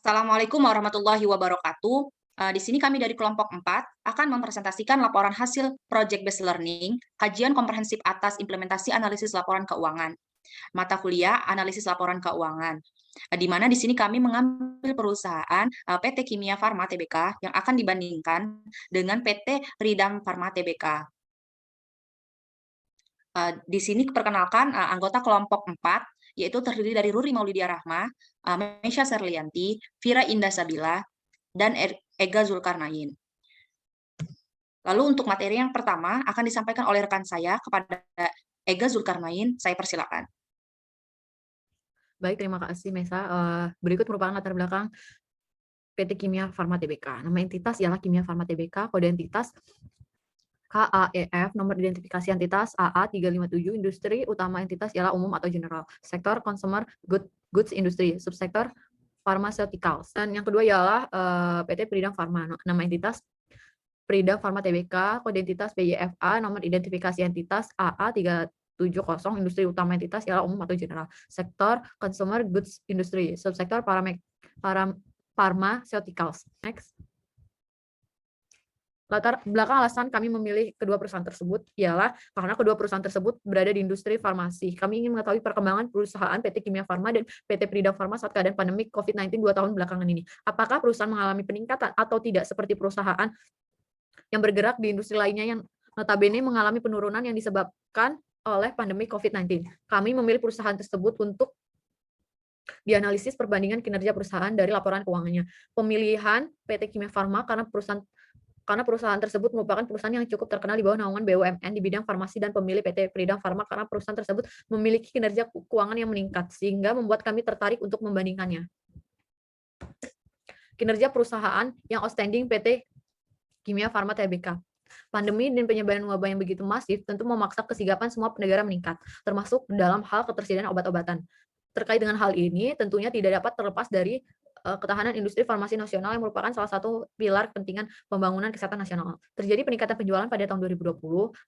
Assalamualaikum warahmatullahi wabarakatuh. Di sini kami dari kelompok 4 akan mempresentasikan laporan hasil Project Based Learning, kajian komprehensif atas implementasi analisis laporan keuangan. Mata kuliah analisis laporan keuangan. Di mana di sini kami mengambil perusahaan PT Kimia Farma Tbk yang akan dibandingkan dengan PT Ridam Farma Tbk. Di sini perkenalkan anggota kelompok 4, yaitu terdiri dari Ruri Maulidia Rahma, Mesya Serlianti, Vira Indah Sabila, dan Ega Zulkarnain. Lalu untuk materi yang pertama akan disampaikan oleh rekan saya kepada Ega Zulkarnain. Saya persilakan. Baik, terima kasih Mesa. Berikut merupakan latar belakang PT Kimia Farma Tbk. Nama entitas ialah Kimia Farma Tbk, kode entitas KAEF, nomor identifikasi entitas AA357, industri utama entitas ialah umum atau general, sektor consumer goods industry, subsektor pharmaceuticals. Dan yang kedua ialah PT Peridam Farma, nama entitas Peridam Farma Tbk, kode entitas PYFA, nomor identifikasi entitas AA370, industri utama entitas ialah umum atau general, sektor consumer goods industry, subsektor pharmaceuticals. Next. Latar belakang alasan kami memilih kedua perusahaan tersebut ialah karena kedua perusahaan tersebut berada di industri farmasi. Kami ingin mengetahui perkembangan perusahaan PT Kimia Farma dan PT Peridam Farma saat keadaan pandemi COVID-19 2 tahun belakangan ini. Apakah perusahaan mengalami peningkatan atau tidak seperti perusahaan yang bergerak di industri lainnya yang notabene mengalami penurunan yang disebabkan oleh pandemi COVID-19. Kami memilih perusahaan tersebut untuk dianalisis perbandingan kinerja perusahaan dari laporan keuangannya. Pemilihan PT Kimia Farma karena perusahaan tersebut merupakan perusahaan yang cukup terkenal di bawah naungan BUMN di bidang farmasi, dan pemilih PT Peridam Farma karena perusahaan tersebut memiliki kinerja keuangan yang meningkat, sehingga membuat kami tertarik untuk membandingkannya. Kinerja perusahaan yang outstanding PT Kimia Farma Tbk. Pandemi dan penyebaran wabah yang begitu masif tentu memaksa kesigapan semua negara meningkat, termasuk dalam hal ketersediaan obat-obatan. Terkait dengan hal ini, tentunya tidak dapat terlepas dari ketahanan industri farmasi nasional yang merupakan salah satu pilar kepentingan pembangunan kesehatan nasional. Terjadi peningkatan penjualan pada tahun 2020.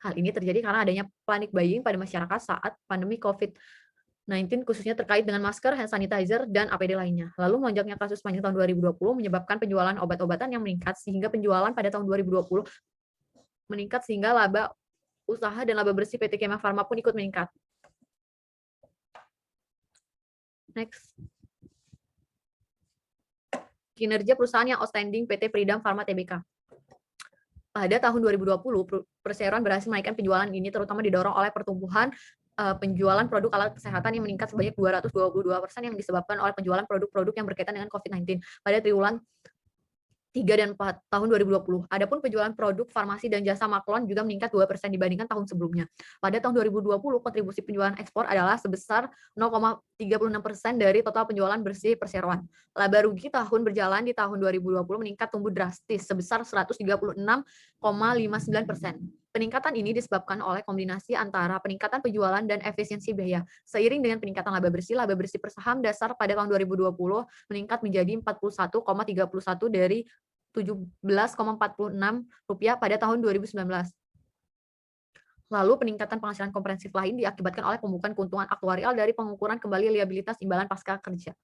Hal ini terjadi karena adanya panic buying pada masyarakat saat pandemi COVID-19, khususnya terkait dengan masker, hand sanitizer, dan APD lainnya. Lalu melonjaknya kasus sepanjang tahun 2020 menyebabkan penjualan obat-obatan yang meningkat, sehingga penjualan pada tahun 2020 meningkat, sehingga laba usaha dan laba bersih PT Kimia Farma pun ikut meningkat. Next. Kinerja perusahaan yang outstanding PT Peridam Farma Tbk. Pada tahun 2020, perseroan berhasil menaikkan penjualan ini, terutama didorong oleh pertumbuhan penjualan produk alat kesehatan yang meningkat sebanyak 222% yang disebabkan oleh penjualan produk-produk yang berkaitan dengan COVID-19 pada triwulan 3 dan 4 tahun 2020. Adapun penjualan produk farmasi dan jasa maklon juga meningkat 2% dibandingkan tahun sebelumnya. Pada tahun 2020, kontribusi penjualan ekspor adalah sebesar 0,36% dari total penjualan bersih perseroan. Laba rugi tahun berjalan di tahun 2020 meningkat tumbuh drastis sebesar 136,59%. Peningkatan ini disebabkan oleh kombinasi antara peningkatan penjualan dan efisiensi biaya. Seiring dengan peningkatan laba bersih per saham dasar pada tahun 2020 meningkat menjadi 41,31 dari Rp17,46 pada tahun 2019. Lalu peningkatan penghasilan komprehensif lain diakibatkan oleh pembukaan keuntungan aktuarial dari pengukuran kembali liabilitas imbalan pasca kerja.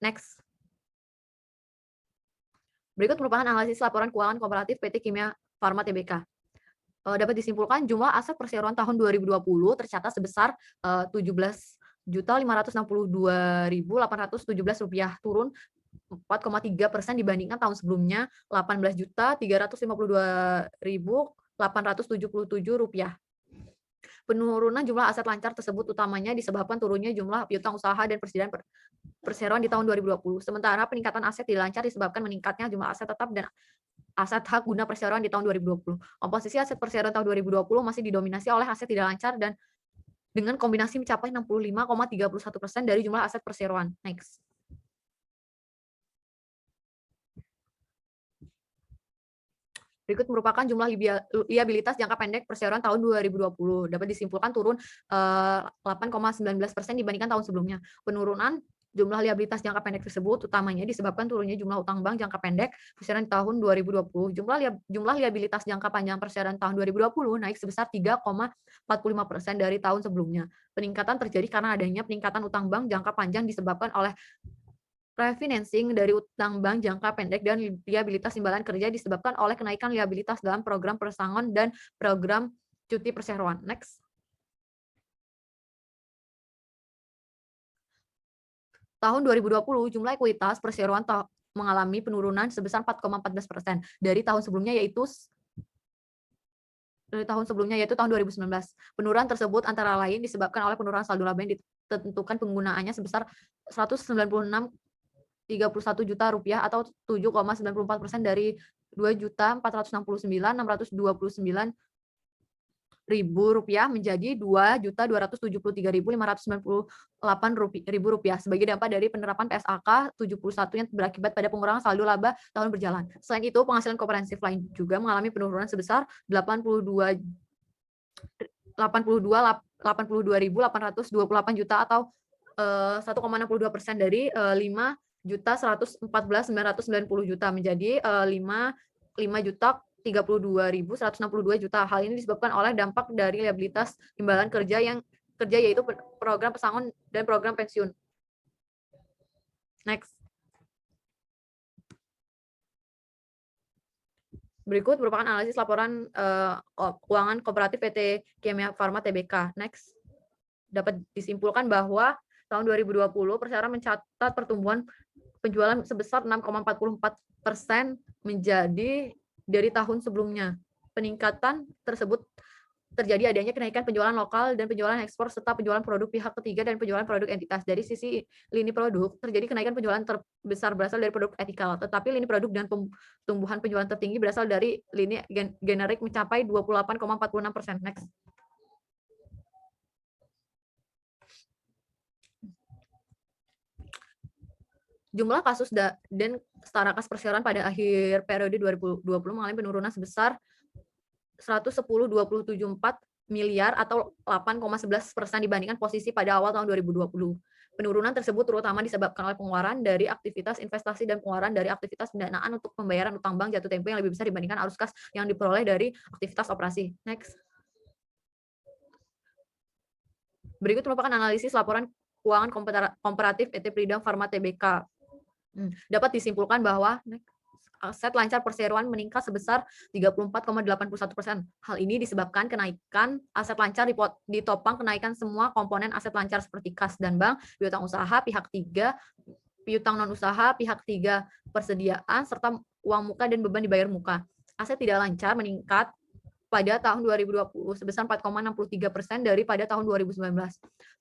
Next. Berikut merupakan analisis laporan keuangan komparatif PT Kimia Farma Tbk. Dapat disimpulkan jumlah aset perseroan tahun 2020 tercatat sebesar Rp17.562.817, turun 4,3% dibandingkan tahun sebelumnya Rp18.352.877. Penurunan jumlah aset lancar tersebut utamanya disebabkan turunnya jumlah piutang usaha dan persediaan perseroan di tahun 2020. Sementara peningkatan aset tidak lancar disebabkan meningkatnya jumlah aset tetap dan aset hak guna perseroan di tahun 2020. Komposisi aset perseroan tahun 2020 masih didominasi oleh aset tidak lancar dan dengan kombinasi mencapai 65,31% dari jumlah aset perseroan. Next. Berikut merupakan jumlah liabilitas jangka pendek perseroan tahun 2020. Dapat disimpulkan turun 8,19% dibandingkan tahun sebelumnya. Penurunan jumlah liabilitas jangka pendek tersebut utamanya disebabkan turunnya jumlah utang bank jangka pendek perseroan tahun 2020. Jumlah liabilitas jangka panjang perseroan tahun 2020 naik sebesar 3,45% dari tahun sebelumnya. Peningkatan terjadi karena adanya peningkatan utang bank jangka panjang disebabkan oleh Refinancing dari utang bank jangka pendek dan liabilitas imbalan kerja disebabkan oleh kenaikan liabilitas dalam program pesangon dan program cuti perseroan. Next. Tahun 2020, jumlah ekuitas perseroan mengalami penurunan sebesar 4,14% dari tahun sebelumnya yaitu tahun 2019. Penurunan tersebut antara lain disebabkan oleh penurunan saldo laba yang ditentukan penggunaannya sebesar 196,31 juta rupiah atau 7,94% dari 2.469.629 ribu rupiah menjadi 2.273.598 ribu rupiah sebagai dampak dari penerapan PSAK 71 yang berakibat pada pengurangan saldo laba tahun berjalan. Selain itu, penghasilan komprehensif lain juga mengalami penurunan sebesar 82.828 juta atau 1,62% dari 5.114.990 juta menjadi 5.032.162 juta. Hal ini disebabkan oleh dampak dari liabilitas imbalan kerja yaitu program pesangon dan program pensiun. Next. Berikut merupakan analisis laporan keuangan kooperatif PT Kimia Farma Tbk. Next. Dapat disimpulkan bahwa tahun 2020 perseroan mencatat pertumbuhan penjualan sebesar 6,44% menjadi dari tahun sebelumnya. Peningkatan tersebut terjadi adanya kenaikan penjualan lokal dan penjualan ekspor serta penjualan produk pihak ketiga dan penjualan produk entitas. Dari sisi lini produk, terjadi kenaikan penjualan terbesar berasal dari produk etikal, tetapi lini produk dan pertumbuhan penjualan tertinggi berasal dari lini generik mencapai 28,46%. Next. Jumlah kasus dan setara kas perseroan pada akhir periode 2020 mengalami penurunan sebesar 110,274 miliar atau 8,11% dibandingkan posisi pada awal tahun 2020. Penurunan tersebut terutama disebabkan oleh pengeluaran dari aktivitas investasi dan pengeluaran dari aktivitas pendanaan untuk pembayaran utang bank jatuh tempo yang lebih besar dibandingkan arus kas yang diperoleh dari aktivitas operasi. Next. Berikut merupakan analisis laporan keuangan komparatif PT Pridam Farma Tbk. Dapat disimpulkan bahwa aset lancar perseroan meningkat sebesar 34,81%. Hal ini disebabkan kenaikan aset lancar ditopang kenaikan semua komponen aset lancar seperti kas dan bank, piutang usaha pihak 3, piutang non usaha pihak 3, persediaan serta uang muka dan beban dibayar muka. Aset tidak lancar meningkat pada tahun 2020 sebesar 4,63% daripada tahun 2019.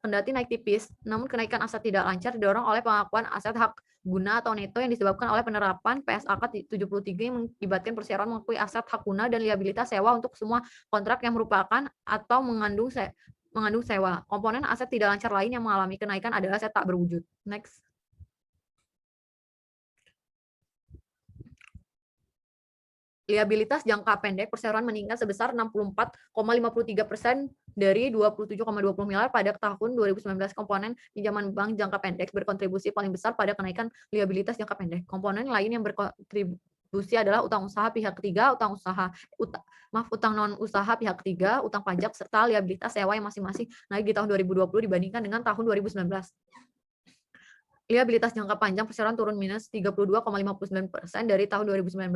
Kendati naik tipis, namun kenaikan aset tidak lancar didorong oleh pengakuan aset hak guna atau neto yang disebabkan oleh penerapan PSAK 73 yang mengakibatkan perseroan mengakui aset hak guna dan liabilitas sewa untuk semua kontrak yang merupakan atau mengandung sewa. Komponen aset tidak lancar lain yang mengalami kenaikan adalah aset tak berwujud. Next. Liabilitas jangka pendek perseroan meningkat sebesar 64,53% dari 27,20 miliar pada tahun 2019. Komponen pinjaman bank jangka pendek berkontribusi paling besar pada kenaikan liabilitas jangka pendek. Komponen lain yang berkontribusi adalah utang usaha pihak ketiga, utang non usaha pihak ketiga, utang pajak serta liabilitas sewa yang masing-masing naik di tahun 2020 dibandingkan dengan tahun 2019. Liabilitas jangka panjang perseroan turun minus 32,59% dari tahun 2019.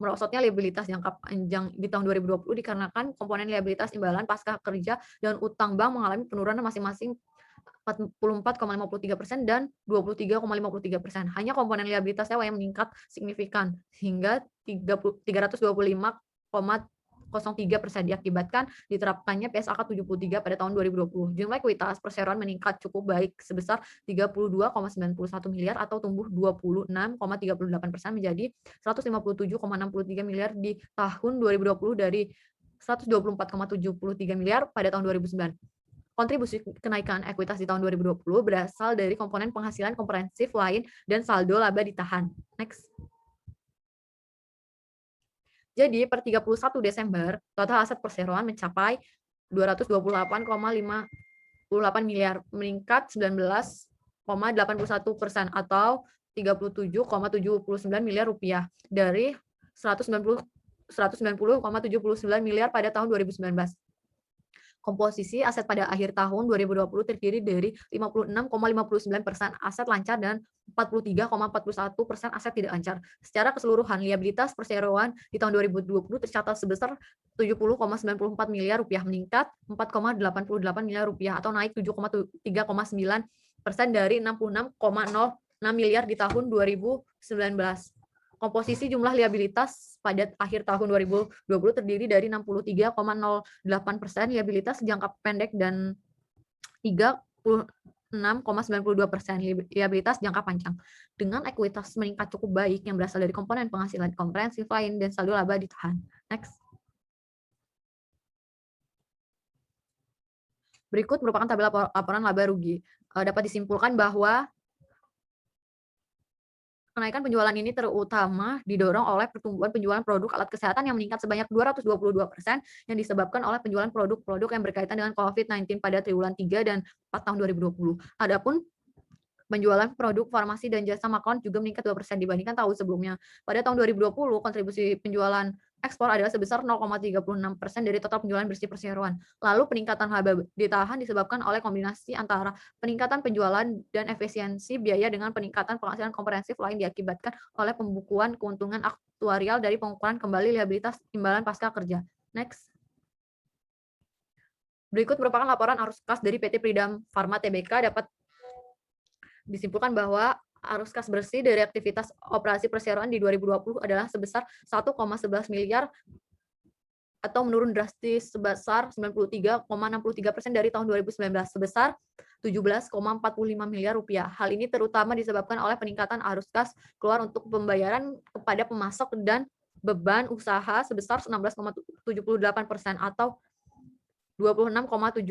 Merosotnya liabilitas jangka panjang di tahun 2020 dikarenakan komponen liabilitas imbalan pasca kerja dan utang bank mengalami penurunan masing-masing 44,53% dan 23,53%. Hanya komponen liabilitas sewa yang meningkat signifikan hingga 325,03% diakibatkan diterapkannya PSAK 73 pada tahun 2020. Jumlah ekuitas perseroan meningkat cukup baik sebesar 32,91 miliar atau tumbuh 26,38% menjadi 157,63 miliar di tahun 2020 dari 124,73 miliar pada tahun 2009. Kontribusi kenaikan ekuitas di tahun 2020 berasal dari komponen penghasilan komprehensif lain dan saldo laba ditahan. Next. Jadi per 31 Desember, total aset perseroan mencapai 228,58 miliar, meningkat 19,81% atau 37,79 miliar rupiah dari 190,79 miliar pada tahun 2019. Komposisi aset pada akhir tahun 2020 terdiri dari 56,59% aset lancar dan 43,41% aset tidak lancar. Secara keseluruhan, liabilitas perseroan di tahun 2020 tercatat sebesar 70,94 miliar rupiah, meningkat 4,88 miliar rupiah atau naik 7,3,9% dari 66,06 miliar di tahun 2019. Komposisi jumlah liabilitas pada akhir tahun 2020 terdiri dari 63,08% liabilitas jangka pendek dan 36,92% liabilitas jangka panjang. Dengan ekuitas meningkat cukup baik yang berasal dari komponen penghasilan komprehensif lain dan saldo laba ditahan. Next. Berikut merupakan tabel laporan laba rugi. Dapat disimpulkan bahwa kenaikan penjualan ini terutama didorong oleh pertumbuhan penjualan produk alat kesehatan yang meningkat sebanyak 222% yang disebabkan oleh penjualan produk-produk yang berkaitan dengan COVID-19 pada triwulan 3 dan 4 tahun 2020. Adapun penjualan produk farmasi dan jasa makanan juga meningkat 2% dibandingkan tahun sebelumnya. Pada tahun 2020, kontribusi penjualan ekspor adalah sebesar 0,36% dari total penjualan bersih perseroan. Lalu peningkatan laba ditahan disebabkan oleh kombinasi antara peningkatan penjualan dan efisiensi biaya dengan peningkatan penghasilan komprehensif lain diakibatkan oleh pembukuan keuntungan aktuarial dari pengukuran kembali liabilitas imbalan pasca kerja. Next. Berikut merupakan laporan arus kas dari PT Pridam Pharma Tbk. Dapat disimpulkan bahwa arus kas bersih dari aktivitas operasi perseroan di 2020 adalah sebesar 1,11 miliar atau menurun drastis sebesar 93,63% dari tahun 2019 sebesar 17,45 miliar rupiah. Hal ini terutama disebabkan oleh peningkatan arus kas keluar untuk pembayaran kepada pemasok dan beban usaha sebesar 16,78% atau 26,07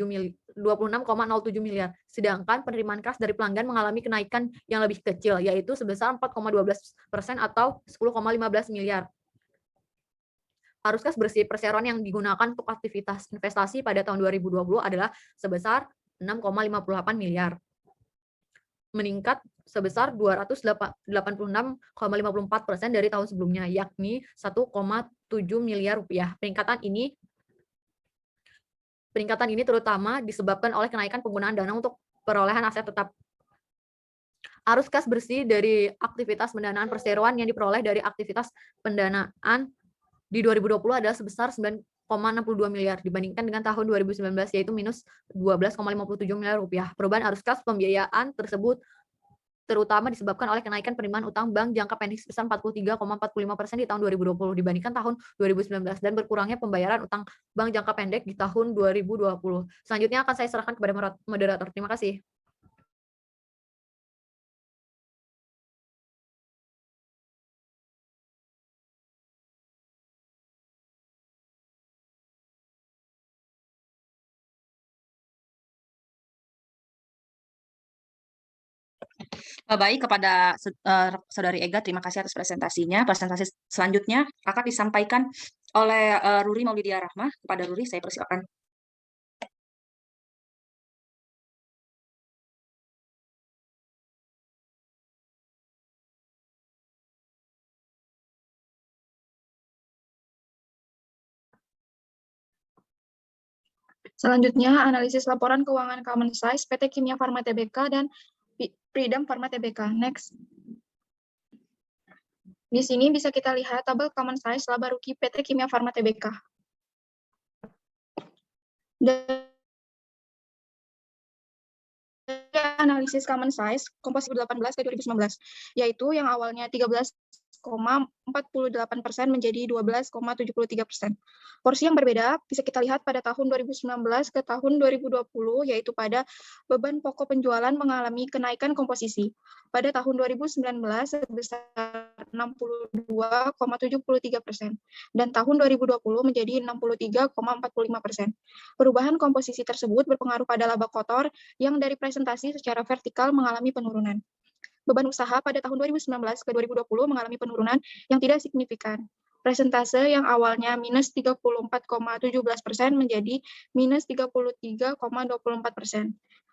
miliar. Sedangkan penerimaan kas dari pelanggan mengalami kenaikan yang lebih kecil, yaitu sebesar 4,12% atau 10,15 miliar. Arus kas bersih perseroan yang digunakan untuk aktivitas investasi pada tahun 2020 adalah sebesar 6,58 miliar. Meningkat sebesar 286,54% dari tahun sebelumnya, yakni 1,7 miliar rupiah. Peningkatan ini terutama disebabkan oleh kenaikan penggunaan dana untuk perolehan aset tetap. Arus kas bersih dari aktivitas pendanaan perseroan yang diperoleh dari aktivitas pendanaan di 2020 adalah sebesar 9,62 miliar dibandingkan dengan tahun 2019 yaitu minus 12,57 miliar rupiah. Perubahan arus kas pembiayaan tersebut terutama disebabkan oleh kenaikan penerimaan utang bank jangka pendek sebesar 43,45% di tahun 2020 dibandingkan tahun 2019 dan berkurangnya pembayaran utang bank jangka pendek di tahun 2020. Selanjutnya akan saya serahkan kepada moderator. Terima kasih. Baik, kepada Saudari Ega, terima kasih atas presentasinya. Presentasi selanjutnya akan disampaikan oleh Ruri Maulidia Rahma. Kepada Ruri, saya persilakan. Selanjutnya, analisis laporan keuangan Common Size PT Kimia Pharma Tbk dan Pridam Pharma Tbk. Next. Di sini bisa kita lihat tabel Common Size laba rugi PT Kimia Pharma Tbk. Dari analisis Common Size komposisi 2018 ke 2019, yaitu yang awalnya 13,48% menjadi 12,73%. Porsi yang berbeda bisa kita lihat pada tahun 2019 ke tahun 2020, yaitu pada beban pokok penjualan mengalami kenaikan komposisi. Pada tahun 2019 sebesar 62,73% dan tahun 2020 menjadi 63,45%. Perubahan komposisi tersebut berpengaruh pada laba kotor yang dari presentasi secara vertikal mengalami penurunan. Beban usaha pada tahun 2019 ke 2020 mengalami penurunan yang tidak signifikan. Presentase yang awalnya minus 34,17% menjadi minus 33,24%.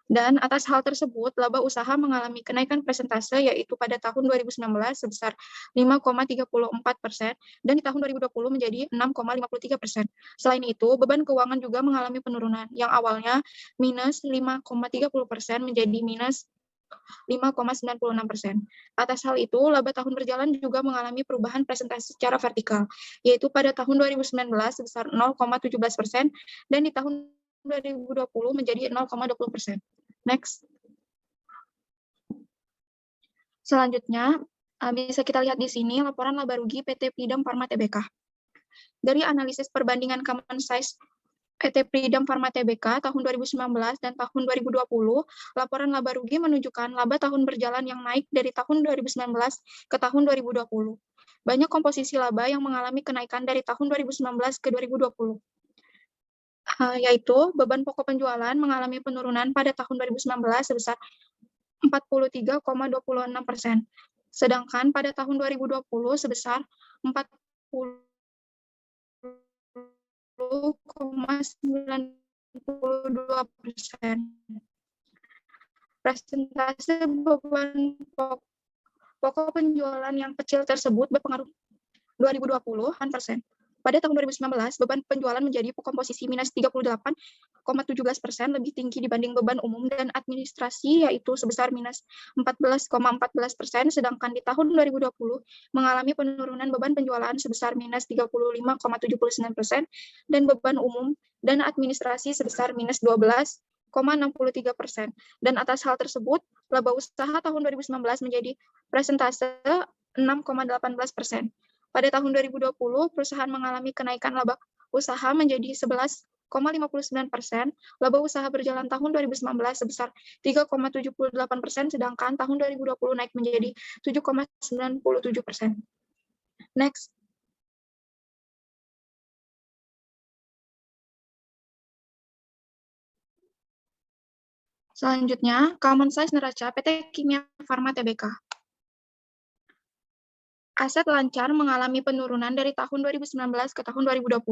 Dan atas hal tersebut, laba usaha mengalami kenaikan persentase yaitu pada tahun 2019 sebesar 5,34% dan di tahun 2020 menjadi 6,53%. Selain itu, beban keuangan juga mengalami penurunan yang awalnya minus 5,30% menjadi minus 5,96%. Atas hal itu, laba tahun berjalan juga mengalami perubahan presentasi secara vertikal, yaitu pada tahun 2019 sebesar 0,17% dan di tahun 2020 menjadi 0,20%. Next. Selanjutnya, bisa kita lihat di sini laporan laba rugi PT Pridam Pharma Tbk. Dari analisis perbandingan common size PT Pridam Pharma Tbk tahun 2019 dan tahun 2020, laporan laba rugi menunjukkan laba tahun berjalan yang naik dari tahun 2019 ke tahun 2020. Banyak komposisi laba yang mengalami kenaikan dari tahun 2019 ke 2020. Yaitu beban pokok penjualan mengalami penurunan pada tahun 2019 sebesar 43,26%. Sedangkan pada tahun 2020 sebesar 40,92%. Persentase beban pokok penjualan yang kecil tersebut berpengaruh 2020%. Pada tahun 2019, beban penjualan menjadi komposisi minus 38,17%, lebih tinggi dibanding beban umum dan administrasi, yaitu sebesar minus 14,14%, sedangkan di tahun 2020 mengalami penurunan beban penjualan sebesar minus 35,79%, dan beban umum dan administrasi sebesar minus 12,63%. Dan atas hal tersebut, laba usaha tahun 2019 menjadi persentase 6,18%. Pada tahun 2020, perusahaan mengalami kenaikan laba usaha menjadi 11,59%, laba usaha berjalan tahun 2019 sebesar 3,78%, sedangkan tahun 2020 naik menjadi 7,97%. Next. Selanjutnya, common size neraca PT Kimia Farma Tbk. Aset lancar mengalami penurunan dari tahun 2019 ke tahun 2020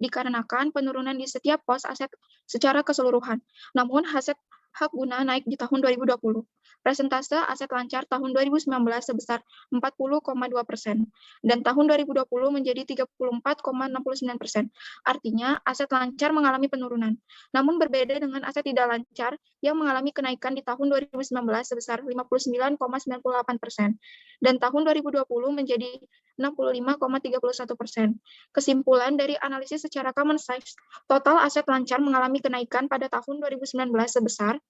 dikarenakan penurunan di setiap pos aset secara keseluruhan. Namun, aset hak guna naik di tahun 2020. Persentase aset lancar tahun 2019 sebesar 40,2% dan tahun 2020 menjadi 34,69%. Artinya, aset lancar mengalami penurunan. Namun berbeda dengan aset tidak lancar yang mengalami kenaikan di tahun 2019 sebesar 59,98% dan tahun 2020 menjadi 65,31%. Kesimpulan dari analisis secara common size, total aset lancar mengalami kenaikan pada tahun 2019 sebesar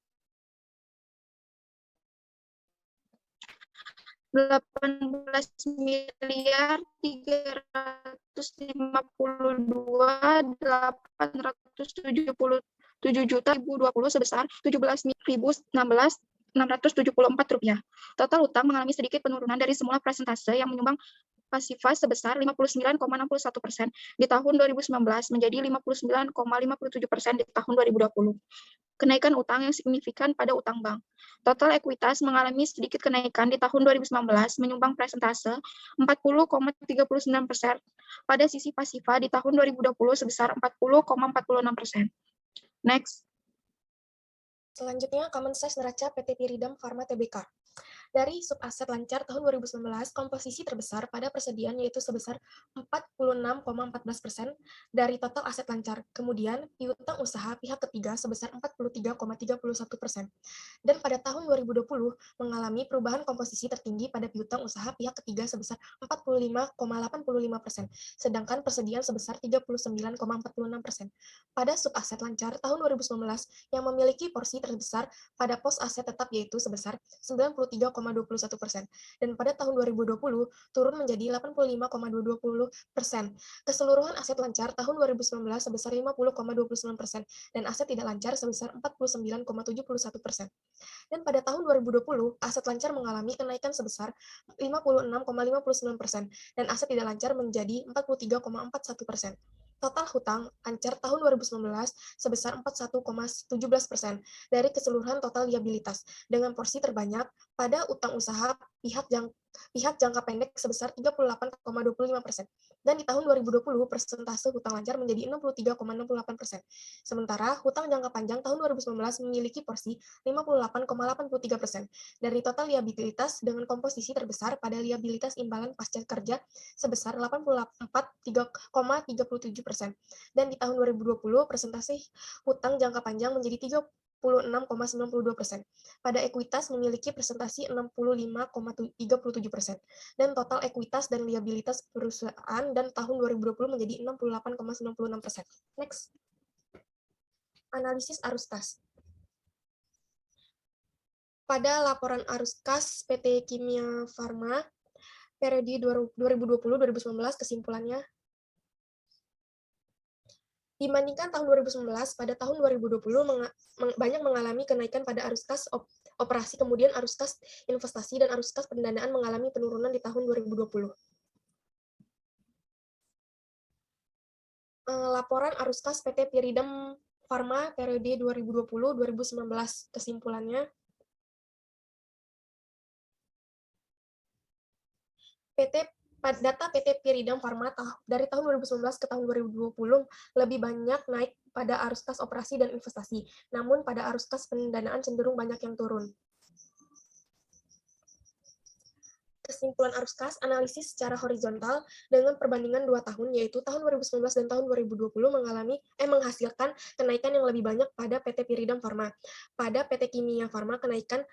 18.352.877.020 sebesar 17.016.674 rupiah. Total utang mengalami sedikit penurunan dari semula presentase yang menyumbang pasifas sebesar 59,61% di tahun 2019 menjadi 59,57% di tahun 2020. Kenaikan utang yang signifikan pada utang bank. Total ekuitas mengalami sedikit kenaikan di tahun 2019 menyumbang presentase 40,39%. Pada sisi pasifa di tahun 2020 sebesar 40,46%. Next. Selanjutnya, common size neraca PT Piridam Pharma Tbk. Dari subaset lancar tahun 2019, komposisi terbesar pada persediaan yaitu sebesar 46,14% dari total aset lancar. Kemudian, piutang usaha pihak ketiga sebesar 43,31%. Dan pada tahun 2020 mengalami perubahan komposisi tertinggi pada piutang usaha pihak ketiga sebesar 45,85%, sedangkan persediaan sebesar 39,46%. Pada subaset lancar tahun 2019 yang memiliki porsi terbesar pada pos aset tetap yaitu sebesar 93,21%, dan pada tahun 2020 turun menjadi 85,20%. Keseluruhan aset lancar tahun 2019 sebesar 50,29% dan aset tidak lancar sebesar 49,71%. Dan pada tahun 2020, aset lancar mengalami kenaikan sebesar 56,59% dan aset tidak lancar menjadi 43,41%. Total hutang lancar tahun 2019 sebesar 41,17% dari keseluruhan total liabilitas, dengan porsi terbanyak pada utang usaha pihak jangka pendek sebesar 38,25%. Dan di tahun 2020, persentase hutang lancar menjadi 63,68%. Sementara hutang jangka panjang tahun 2019 memiliki porsi 58,83%. Dari total liabilitas dengan komposisi terbesar pada liabilitas imbalan pasca kerja sebesar 84,37%. Dan di tahun 2020, persentase hutang jangka panjang menjadi 36,92%. Pada ekuitas memiliki presentasi 65,37%, dan total ekuitas dan liabilitas perusahaan dan tahun 2020 menjadi 68,96%. Next. Analisis arus kas. Pada laporan arus kas PT Kimia Farma periode 2020-2019, kesimpulannya dibandingkan tahun 2019, pada tahun 2020 banyak mengalami kenaikan pada arus kas operasi, kemudian arus kas investasi dan arus kas pendanaan mengalami penurunan di tahun 2020. Laporan arus kas PT Pyridam Pharma periode 2020-2019, kesimpulannya data PT Pyridam Pharma dari tahun 2019 ke tahun 2020 lebih banyak naik pada arus kas operasi dan investasi, namun pada arus kas pendanaan cenderung banyak yang turun. Kesimpulan arus kas, analisis secara horizontal dengan perbandingan 2 tahun, yaitu tahun 2019 dan tahun 2020 menghasilkan kenaikan yang lebih banyak pada PT Pyridam Pharma. Pada PT Kimia Farma, kenaikan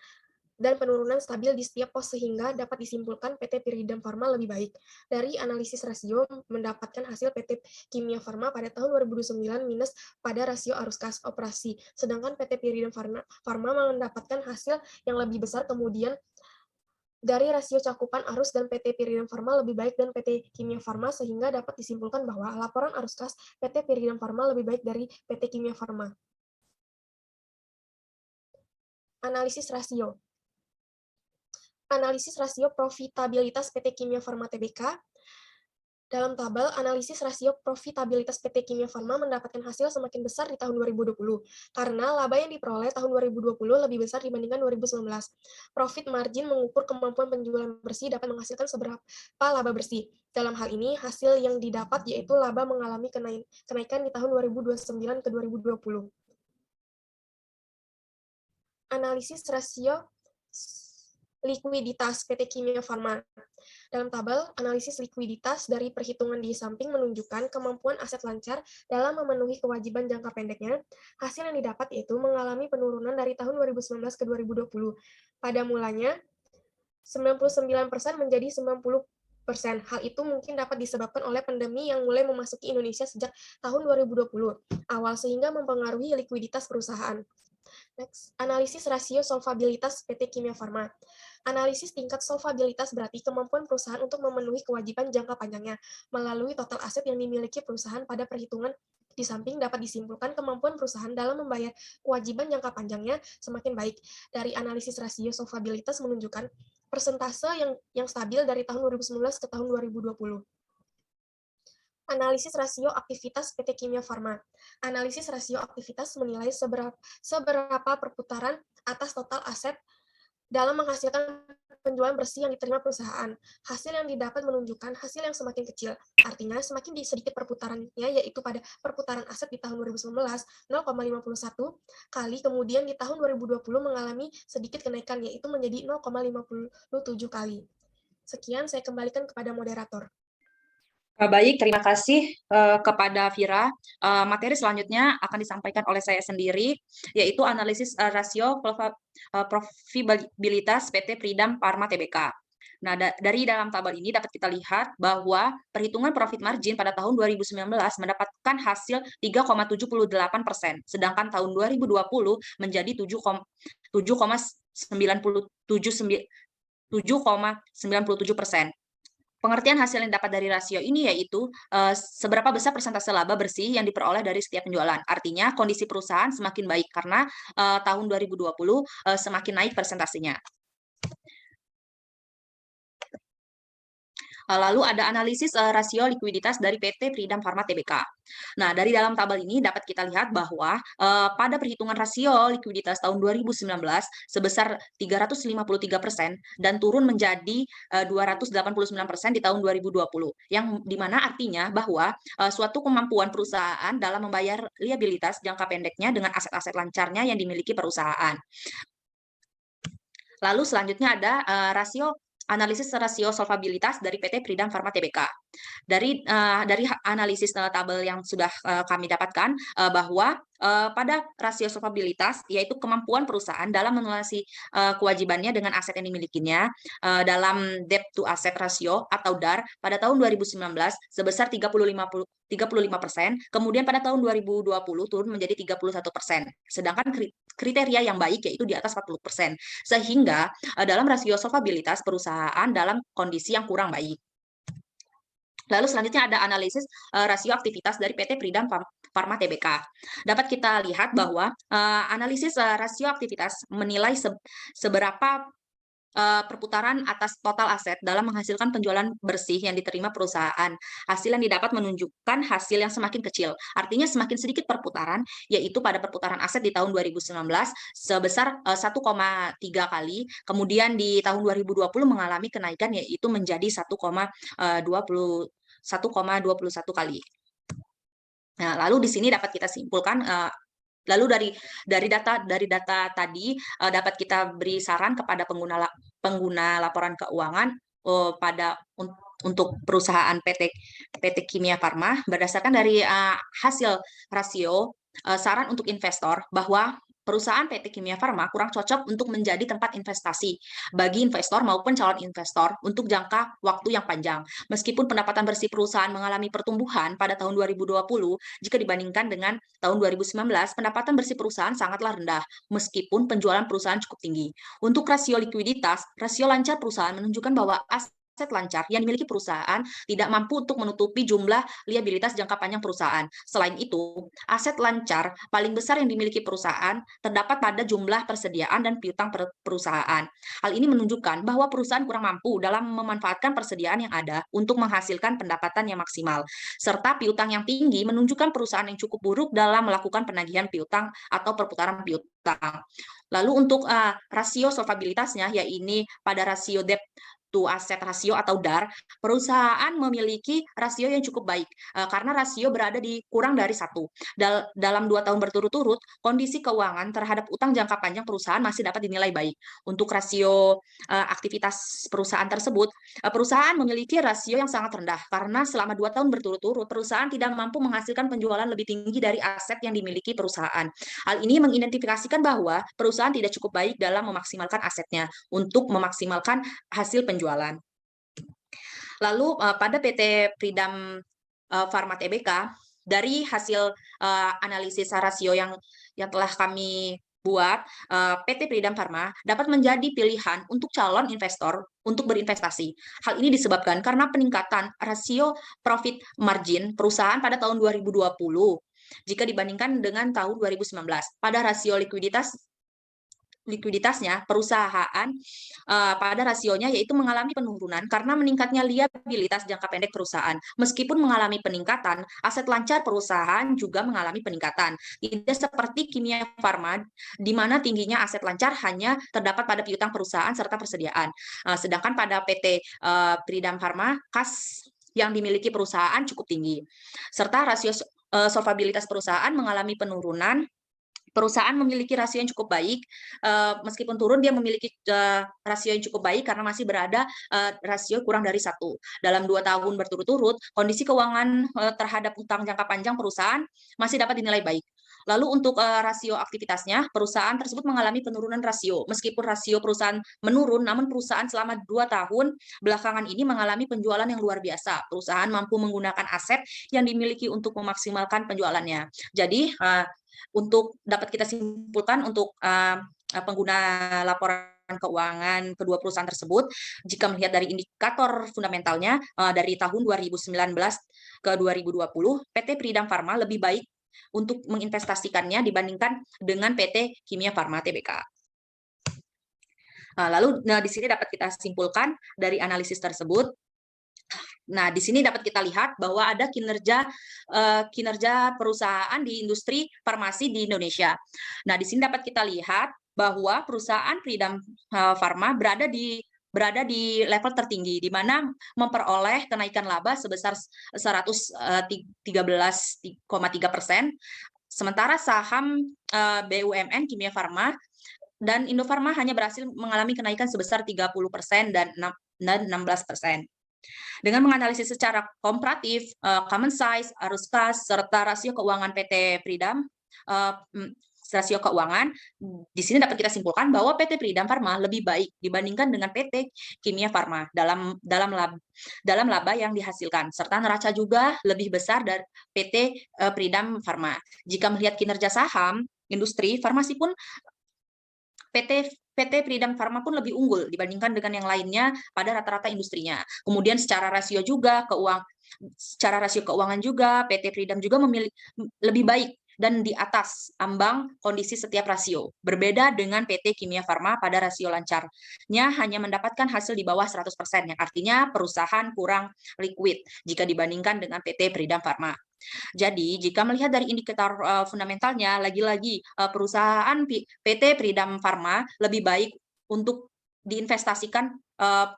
dan penurunan stabil di setiap pos sehingga dapat disimpulkan PT Pyridam Pharma lebih baik. Dari analisis rasio mendapatkan hasil PT Kimia Farma pada tahun 2029 minus pada rasio arus kas operasi, sedangkan PT Pyridam Pharma mendapatkan hasil yang lebih besar. Kemudian dari rasio cakupan arus dan PT Pyridam Pharma lebih baik dan PT Kimia Farma, sehingga dapat disimpulkan bahwa laporan arus kas PT Pyridam Pharma lebih baik dari PT Kimia Farma. Analisis rasio. Analisis rasio profitabilitas PT Kimia Farma Tbk. Dalam tabel, analisis rasio profitabilitas PT Kimia Farma mendapatkan hasil semakin besar di tahun 2020, karena laba yang diperoleh tahun 2020 lebih besar dibandingkan 2019. Profit margin mengukur kemampuan penjualan bersih dapat menghasilkan seberapa laba bersih. Dalam hal ini, hasil yang didapat yaitu laba mengalami kenaikan di tahun 2029 ke 2020. Analisis rasio likuiditas PT Kimia Farma. Dalam tabel, analisis likuiditas dari perhitungan di samping menunjukkan kemampuan aset lancar dalam memenuhi kewajiban jangka pendeknya. Hasil yang didapat yaitu mengalami penurunan dari tahun 2019 ke 2020. Pada mulanya, 99% menjadi 90%. Hal itu mungkin dapat disebabkan oleh pandemi yang mulai memasuki Indonesia sejak tahun 2020 awal, sehingga mempengaruhi likuiditas perusahaan. Next, analisis rasio solvabilitas PT Kimia Farma. Analisis tingkat solvabilitas berarti kemampuan perusahaan untuk memenuhi kewajiban jangka panjangnya melalui total aset yang dimiliki perusahaan. Pada perhitungan di samping dapat disimpulkan kemampuan perusahaan dalam membayar kewajiban jangka panjangnya semakin baik. Dari analisis rasio solvabilitas menunjukkan persentase yang stabil dari tahun 2019 ke tahun 2020. Analisis rasio aktivitas PT Kimia Farma. Analisis rasio aktivitas menilai seberapa perputaran atas total aset dalam menghasilkan penjualan bersih yang diterima perusahaan. Hasil yang didapat menunjukkan hasil yang semakin kecil. Artinya, semakin sedikit perputarannya, yaitu pada perputaran aset di tahun 2019, 0,51 kali, kemudian di tahun 2020 mengalami sedikit kenaikan, yaitu menjadi 0,57 kali. Sekian, saya kembalikan kepada moderator. Baik, terima kasih kepada Vira. Materi selanjutnya akan disampaikan oleh saya sendiri, yaitu analisis rasio profitabilitas PT Pyridam Pharma Tbk. Nah, dari dalam tabel ini dapat kita lihat bahwa perhitungan profit margin pada tahun 2019 mendapatkan hasil 3,78%, sedangkan tahun 2020 menjadi 7,97%. Pengertian hasil yang dapat dari rasio ini yaitu seberapa besar persentase laba bersih yang diperoleh dari setiap penjualan. Artinya kondisi perusahaan semakin baik karena tahun 2020 semakin naik persentasenya. Lalu ada analisis rasio likuiditas dari PT Pridam Pharma Tbk. Nah, dari dalam tabel ini dapat kita lihat bahwa pada perhitungan rasio likuiditas tahun 2019 sebesar 353% dan turun menjadi 289% di tahun 2020, yang dimana artinya bahwa suatu kemampuan perusahaan dalam membayar liabilitas jangka pendeknya dengan aset-aset lancarnya yang dimiliki perusahaan. Lalu selanjutnya ada analisis rasio solvabilitas dari PT Pridam Pharma Tbk. Dari analisis tabel yang sudah kami dapatkan bahwa pada rasio solvabilitas yaitu kemampuan perusahaan dalam melunasi kewajibannya dengan aset yang dimilikinya dalam debt to asset ratio atau DAR pada tahun 2019 sebesar 35%, kemudian pada tahun 2020 turun menjadi 31%. Sedangkan kriteria yang baik yaitu di atas 40%. Sehingga dalam rasio solvabilitas perusahaan dalam kondisi yang kurang baik. Lalu selanjutnya ada analisis rasio aktivitas dari PT Pridam Pharma Tbk. Dapat kita lihat bahwa analisis rasio aktivitas menilai seberapa perputaran atas total aset dalam menghasilkan penjualan bersih yang diterima perusahaan. Hasil yang didapat menunjukkan hasil yang semakin kecil. Artinya semakin sedikit perputaran, yaitu pada perputaran aset di tahun 2019 sebesar 1,3 kali, kemudian di tahun 2020 mengalami kenaikan yaitu menjadi 1,21 kali. Nah, lalu di sini dapat kita simpulkan lalu dari data tadi dapat kita beri saran kepada pengguna laporan keuangan untuk perusahaan PT Kimia Farma berdasarkan dari hasil rasio saran untuk investor bahwa perusahaan PT Kimia Farma kurang cocok untuk menjadi tempat investasi bagi investor maupun calon investor untuk jangka waktu yang panjang. Meskipun pendapatan bersih perusahaan mengalami pertumbuhan pada tahun 2020, jika dibandingkan dengan tahun 2019, pendapatan bersih perusahaan sangatlah rendah, meskipun penjualan perusahaan cukup tinggi. Untuk rasio likuiditas, rasio lancar perusahaan menunjukkan bahwa aset lancar yang dimiliki perusahaan tidak mampu untuk menutupi jumlah liabilitas jangka panjang perusahaan. Selain itu, aset lancar paling besar yang dimiliki perusahaan terdapat pada jumlah persediaan dan piutang perusahaan. Hal ini menunjukkan bahwa perusahaan kurang mampu dalam memanfaatkan persediaan yang ada untuk menghasilkan pendapatan yang maksimal. Serta piutang yang tinggi menunjukkan perusahaan yang cukup buruk dalam melakukan penagihan piutang atau perputaran piutang. Lalu untuk rasio solvabilitasnya, yaitu pada rasio debt to asset rasio atau DAR, perusahaan memiliki rasio yang cukup baik karena rasio berada di kurang dari 1. Dalam 2 tahun berturut-turut, kondisi keuangan terhadap utang jangka panjang perusahaan masih dapat dinilai baik. Untuk rasio aktivitas perusahaan tersebut, perusahaan memiliki rasio yang sangat rendah karena selama 2 tahun berturut-turut, perusahaan tidak mampu menghasilkan penjualan lebih tinggi dari aset yang dimiliki perusahaan. Hal ini mengidentifikasikan bahwa perusahaan tidak cukup baik dalam memaksimalkan asetnya untuk memaksimalkan hasil penjualan. Lalu pada PT Pridam Pharma Tbk, dari hasil analisis rasio yang telah kami buat, PT Pridam Pharma dapat menjadi pilihan untuk calon investor untuk berinvestasi. Hal ini disebabkan karena peningkatan rasio profit margin perusahaan pada tahun 2020 jika dibandingkan dengan tahun 2019. Pada rasio likuiditasnya perusahaan pada rasionya yaitu mengalami penurunan karena meningkatnya liabilitas jangka pendek perusahaan. Meskipun mengalami peningkatan, aset lancar perusahaan juga mengalami peningkatan. Tidak seperti Kimia Farma di mana tingginya aset lancar hanya terdapat pada piutang perusahaan serta persediaan. Sedangkan pada PT Pridam Pharma, kas yang dimiliki perusahaan cukup tinggi. Serta rasio solvabilitas perusahaan mengalami penurunan. Perusahaan memiliki rasio yang cukup baik, meskipun turun dia memiliki rasio yang cukup baik karena masih berada rasio kurang dari 1. Dalam 2 tahun berturut-turut, kondisi keuangan terhadap utang jangka panjang perusahaan masih dapat dinilai baik. Lalu untuk rasio aktivitasnya, perusahaan tersebut mengalami penurunan rasio. Meskipun rasio perusahaan menurun, namun perusahaan selama 2 tahun belakangan ini mengalami penjualan yang luar biasa. Perusahaan mampu menggunakan aset yang dimiliki untuk memaksimalkan penjualannya. Jadi, untuk dapat kita simpulkan untuk pengguna laporan keuangan kedua perusahaan tersebut, jika melihat dari indikator fundamentalnya dari tahun 2019 ke 2020, PT Pridam Pharma lebih baik untuk menginvestasikannya dibandingkan dengan PT Kimia Farma Tbk. Lalu di sini dapat kita simpulkan dari analisis tersebut Nah, di sini dapat kita lihat bahwa ada kinerja perusahaan di industri farmasi di Indonesia. Nah, di sini dapat kita lihat bahwa perusahaan Pridam Pharma berada di level tertinggi, di mana memperoleh kenaikan laba sebesar 113,3%, sementara saham BUMN Kimia Farma dan Indofarma hanya berhasil mengalami kenaikan sebesar 30% dan 16%. Dengan menganalisis secara komparatif, common size, arus kas, serta rasio keuangan PT Pridam, rasio keuangan, di sini dapat kita simpulkan bahwa PT Pridam Pharma lebih baik dibandingkan dengan PT Kimia Farma dalam laba yang dihasilkan, serta neraca juga lebih besar dari PT Pridam Pharma. Jika melihat kinerja saham industri farmasi pun PT Pridam Pharma pun lebih unggul dibandingkan dengan yang lainnya pada rata-rata industrinya. Kemudian secara rasio keuangan juga PT Pridam juga memiliki lebih baik dan di atas ambang kondisi setiap rasio. Berbeda dengan PT Kimia Farma pada rasio lancarnya hanya mendapatkan hasil di bawah 100%, yang artinya perusahaan kurang liquid jika dibandingkan dengan PT Pridam Pharma. Jadi, jika melihat dari indikator fundamentalnya, lagi-lagi perusahaan PT Pridam Pharma lebih baik untuk diinvestasikan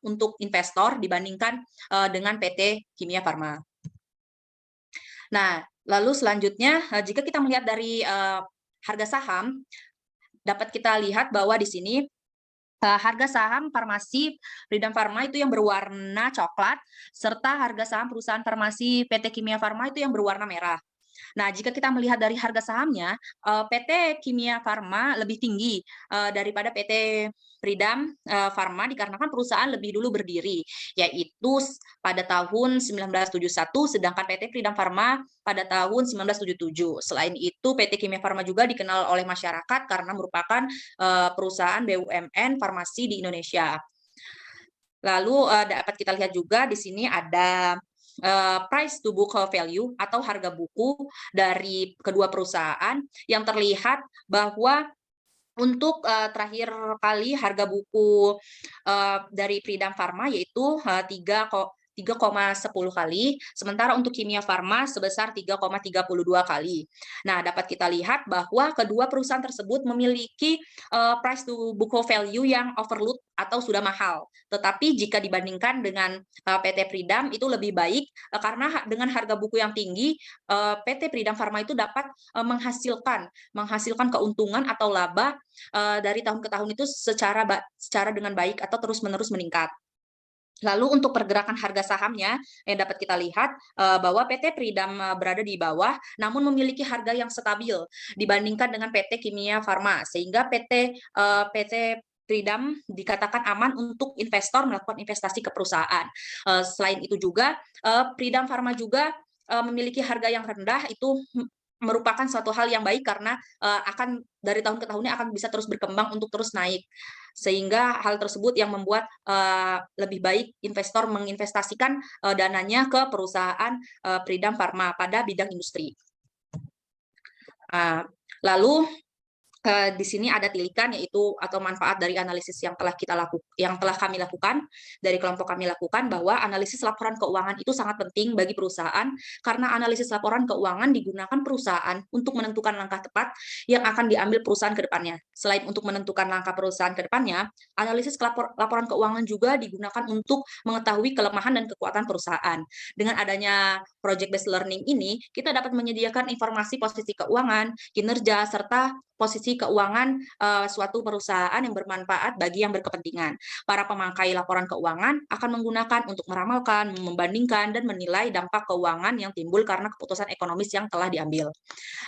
untuk investor dibandingkan dengan PT Kimia Farma. Nah, lalu selanjutnya, jika kita melihat dari harga saham, dapat kita lihat bahwa di sini harga saham farmasi Pridam Pharma itu yang berwarna coklat, serta harga saham perusahaan farmasi PT Kimia Farma itu yang berwarna merah. Nah, jika kita melihat dari harga sahamnya, PT Kimia Farma lebih tinggi daripada PT Pridam Pharma dikarenakan perusahaan lebih dulu berdiri, yaitu pada tahun 1971, sedangkan PT Pridam Pharma pada tahun 1977. Selain itu, PT Kimia Farma juga dikenal oleh masyarakat karena merupakan perusahaan BUMN farmasi di Indonesia. Lalu dapat kita lihat juga di sini ada price to book value atau harga buku dari kedua perusahaan, yang terlihat bahwa untuk terakhir kali harga buku dari Pridam Pharma yaitu 3,10 kali, sementara untuk Kimia Farma sebesar 3,32 kali. Nah, dapat kita lihat bahwa kedua perusahaan tersebut memiliki price to book value yang overload atau sudah mahal. Tetapi jika dibandingkan dengan PT Pridam itu lebih baik karena dengan harga buku yang tinggi, PT Pridam Pharma itu dapat menghasilkan keuntungan atau laba dari tahun ke tahun itu secara dengan baik atau terus-menerus meningkat. Lalu untuk pergerakan harga sahamnya yang dapat kita lihat bahwa PT Pridam berada di bawah namun memiliki harga yang stabil dibandingkan dengan PT Kimia Farma, sehingga PT Pridam dikatakan aman untuk investor melakukan investasi ke perusahaan. Selain itu juga Pridam Pharma juga memiliki harga yang rendah, itu merupakan suatu hal yang baik karena akan dari tahun ke tahunnya akan bisa terus berkembang untuk terus naik, sehingga hal tersebut yang membuat lebih baik investor menginvestasikan dananya ke perusahaan Pridam Pharma pada bidang industri. Lalu di sini ada tilikan yaitu atau manfaat dari analisis yang telah kami lakukan dari kelompok kami lakukan, bahwa analisis laporan keuangan itu sangat penting bagi perusahaan karena analisis laporan keuangan digunakan perusahaan untuk menentukan langkah tepat yang akan diambil perusahaan ke depannya. Selain untuk menentukan langkah perusahaan ke depannya, analisis laporan keuangan juga digunakan untuk mengetahui kelemahan dan kekuatan perusahaan. Dengan adanya project based learning ini, kita dapat menyediakan informasi posisi keuangan, kinerja, serta posisi keuangan suatu perusahaan yang bermanfaat bagi yang berkepentingan. Para pemakai laporan keuangan akan menggunakan untuk meramalkan, membandingkan, dan menilai dampak keuangan yang timbul karena keputusan ekonomis yang telah diambil.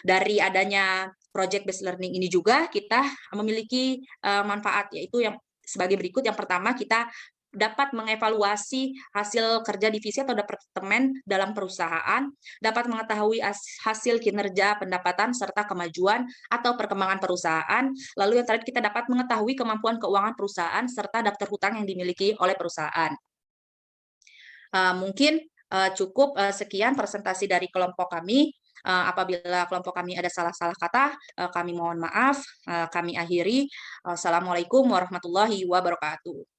Dari adanya project based learning ini juga kita memiliki manfaat, yaitu yang sebagai berikut. Yang pertama, kita dapat mengevaluasi hasil kerja divisi atau departemen dalam perusahaan, dapat mengetahui hasil kinerja pendapatan serta kemajuan atau perkembangan perusahaan. Lalu yang terakhir, kita dapat mengetahui kemampuan keuangan perusahaan serta daftar hutang yang dimiliki oleh perusahaan. Mungkin cukup sekian presentasi dari kelompok kami. Apabila kelompok kami ada salah-salah kata, kami mohon maaf. Kami akhiri. Assalamualaikum warahmatullahi wabarakatuh.